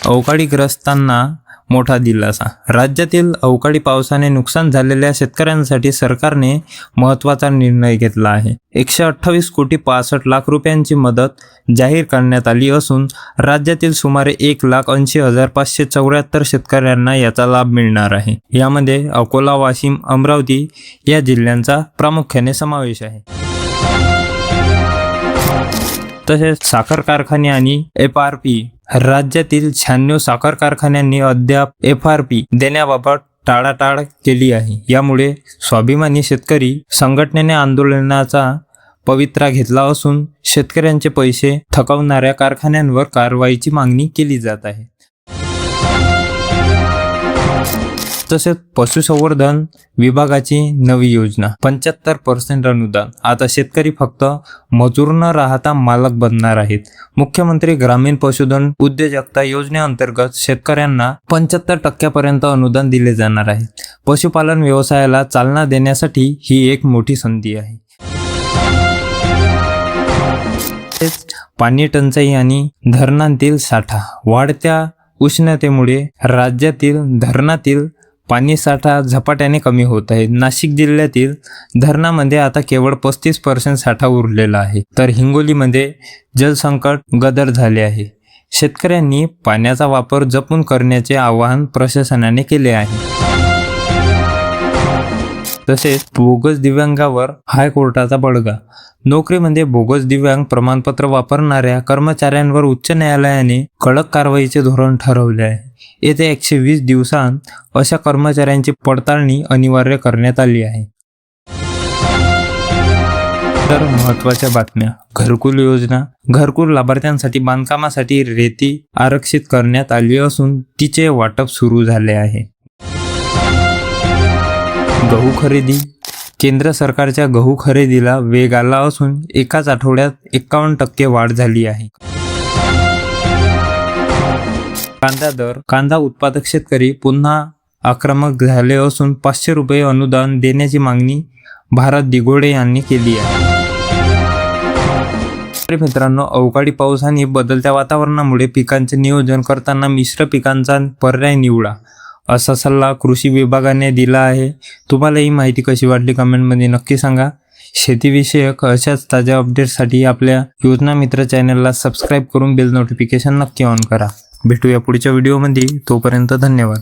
अवकाळीग्रस्तांना मोठा दिलासा। राज्यातील अवकाळी पावसाने नुकसान झालेल्या शेतकऱ्यांसाठी सरकारने महत्त्वाचा निर्णय घेतला आहे। 128 कोटी 65 लाख रुपयांची मदत जाहीर करण्यात आली असून राज्यातील सुमारे 1,80,574 शेतकऱ्यांना याचा लाभ मिळणार आहे। यामध्ये अकोला, वाशिम, अमरावती या जिल्ह्यांचा प्रामुख्याने समावेश आहे। तसेच साखर कारखाने आणि FRP राज्यातील 96 साखर कारखान्यांनी अद्याप FRP देण्याबाबत टाळाटाळ केली आहे। यामुळे स्वाभिमानी शेतकरी संघटनेने आंदोलनाचा पवित्रा घेतला असून शेतकऱ्यांचे पैसे थकवणाऱ्या कारखान्यांवर कारवाईची मागणी केली जात आहे। तसेच पशुसंवर्धन विभागाची नवी योजना 75% अनुदान। आता शेतकरी फक्त मजूर न राहता मालक बनणार आहेत। मुख्यमंत्री ग्रामीण पशुधन उद्योजकता योजनेअंतर्गत शेतकऱ्यांना 75% अनुदान दिले जाणार आहे। पशुपालन व्यवसायाला चालना देण्यासाठी ही एक मोठी संधी आहे। पाणी टंचाई आणि धरणांतील साठा वाढत्या उष्णतेमुळे राज्यातील धरणातील पाणी साठा झपाट्याने कमी होत आहे। नाशिक जिल्ह्यातील धरणामध्ये आता केवळ 35% साठा उरलेला आहे, तर हिंगोलीमध्ये जलसंकट गडर झाले आहे। शेतकऱ्यांनी पाण्याचा वापर जपून करण्याचे आवाहन प्रशासनाने केले आहे। तसेच बोगस दिव्यांगावर हायकोर्टाचा बडगा। नोकरीमध्ये बोगस दिव्यांग प्रमाणपत्र वापरणाऱ्या कर्मचाऱ्यांवर उच्च न्यायालयाने कडक कारवाईचे धोरण ठरवले आहे। येत्या 120 दिवसांत अशा कर्मचाऱ्यांची पडताळणी अनिवार्य करण्यात आली आहे। तर महत्त्वाच्या बातम्या। घरकुल योजना। घरकुल लाभार्थ्यांसाठी बांधकामासाठी रेती आरक्षित करण्यात आली असून तिचे वाटप सुरू झाले आहे। गहू खरेदी। केंद्र सरकारच्या गहू खरेदीला वेग आला असून एकाच आठवड्यात 51% वाढ झाली आहे। कांदा दर। कांदा उत्पादक शेतकरी पुन्हा आक्रमक झाले असून 500 रुपये अनुदान देण्याची मागणी भारत दिघोडे यांनी केली आहे। मित्रांनो, अवकाळी पाऊस आणि बदलत्या वातावरणामुळे पिकांचे नियोजन करताना मिश्र पिकांचा पर्याय निवडा, असा सल्ला कृषी विभागाने दिला आहे। तुम्हाला ही माहिती कशी वाटली कमेंटमध्ये नक्की सांगा। शेतीविषयक अशाच ताज्या अपडेट्ससाठी आपल्या योजना मित्र चॅनलला सबस्क्राईब करून बेल नोटिफिकेशन नक्की ऑन करा। भेटूया पुढच्या व्हिडिओमध्ये, तोपर्यंत धन्यवाद।